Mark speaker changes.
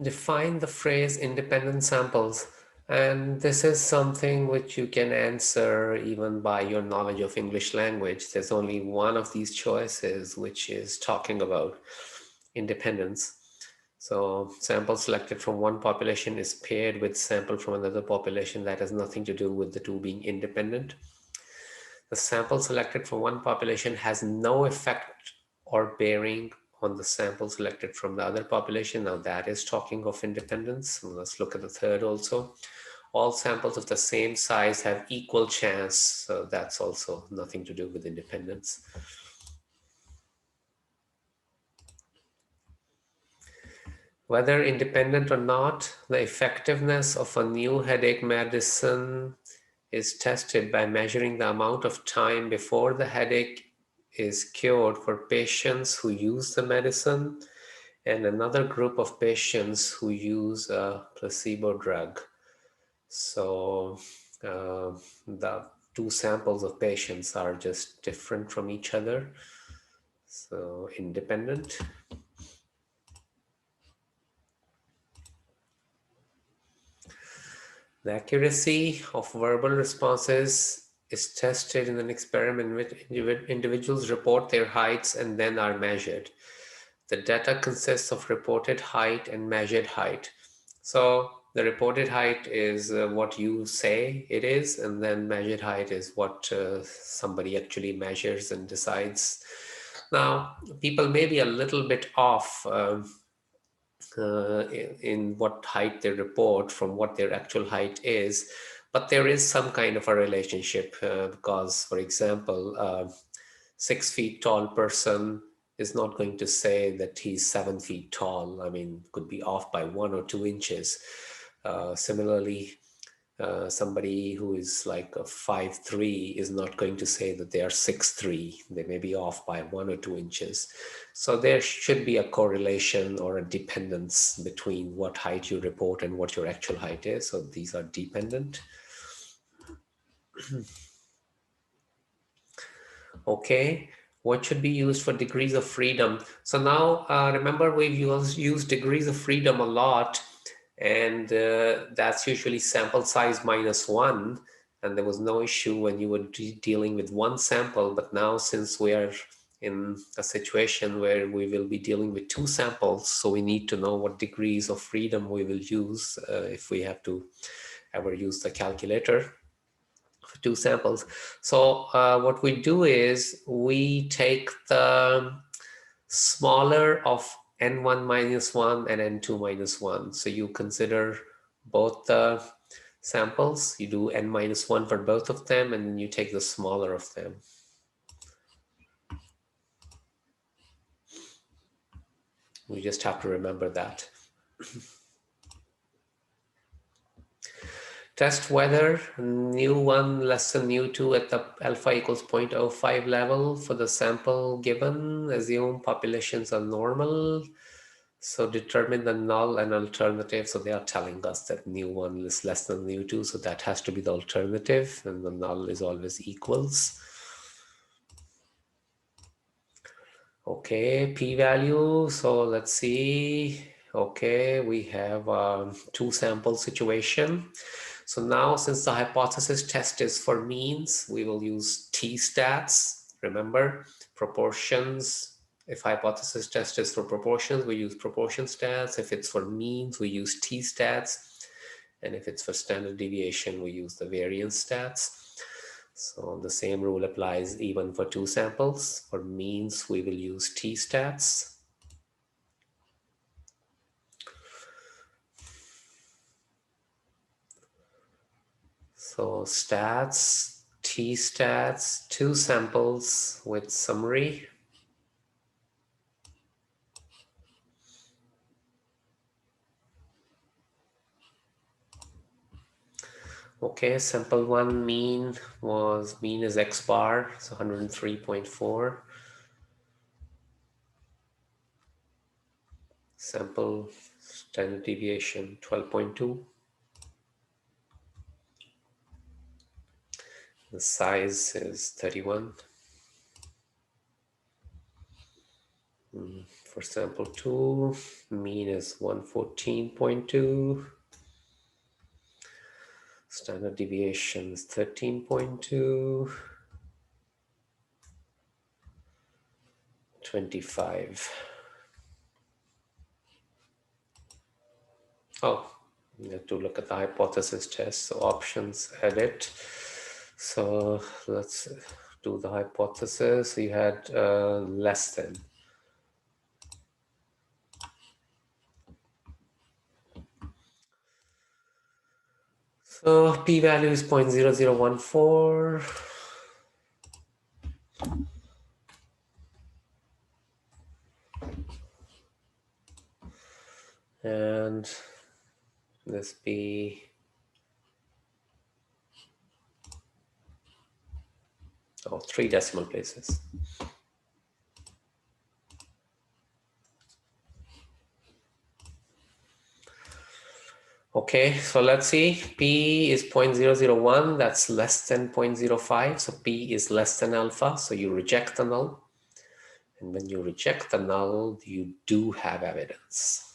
Speaker 1: define the phrase independent samples. And this is something which you can answer even by your knowledge of English language. There's only one of these choices, which is talking about independence. So sample selected from one population is paired with sample from another population that has nothing to do with the two being independent. The sample selected from one population has no effect or bearing on the sample selected from the other population. Now that is talking of independence. Let's look at the third also. All samples of the same size have equal chance. So that's also nothing to do with independence. Whether independent or not, the effectiveness of a new headache medicine is tested by measuring the amount of time before the headache is cured for patients who use the medicine and another group of patients who use a placebo drug. So the two samples of patients are just different from each other. So independent. The accuracy of verbal responses is tested in an experiment in which individuals report their heights and then are measured. The data consists of reported height and measured height. So the reported height is what you say it is, and then measured height is what somebody actually measures and decides. Now, people may be a little bit off in what height they report from what their actual height is, but there is some kind of a relationship because, for example, 6 feet tall person is not going to say that he's 7 feet tall. I mean, could be off by 1 or 2 inches. Similarly, somebody who is like a 5'3" is not going to say that they are 6'3". They may be off by 1 or 2 inches. So there should be a correlation or a dependence between what height you report and what your actual height is. So these are dependent. Okay, what should be used for degrees of freedom? So now remember we've used degrees of freedom a lot, and that's usually sample size -1, and there was no issue when you were dealing with one sample. But now, since we are in a situation where we will be dealing with two samples, so we need to know what degrees of freedom we will use if we have to ever use the calculator for two samples. So what we do is we take the smaller of n1 minus 1 and n2 minus 1. So you consider both the samples, you do n minus 1 for both of them, and then you take the smaller of them. We just have to remember that. Test whether nu1 less than nu2 at the alpha equals 0.05 level for the sample given. Assume populations are normal. So determine the null and alternative. So they are telling us that nu1 is less than nu2. So that has to be the alternative, and the null is always equals. Okay, p-value. So let's see. Okay, we have two sample situation. So now, since the hypothesis test is for means, we will use t-stats. Remember, proportions. If hypothesis test is for proportions, we use proportion stats. If it's for means, we use t-stats. And if it's for standard deviation, we use the variance stats. So the same rule applies even for two samples. For means, we will use t-stats. So stats, t-stats, two samples with summary. Okay, sample one mean is X bar, so 103.4. Sample standard deviation 12.2. The size is 31. for sample 2, mean is 114.2. Standard deviation is 13.2. 25. Oh, you have to look at the hypothesis test. So options, edit. So let's do the hypothesis. You had less than. So p-value is 0.0014. And this p, oh, 3 decimal places. Okay, so let's see, p is 0.001, that's less than 0.05, so p is less than alpha, so you reject the null. And when you reject the null, you do have evidence.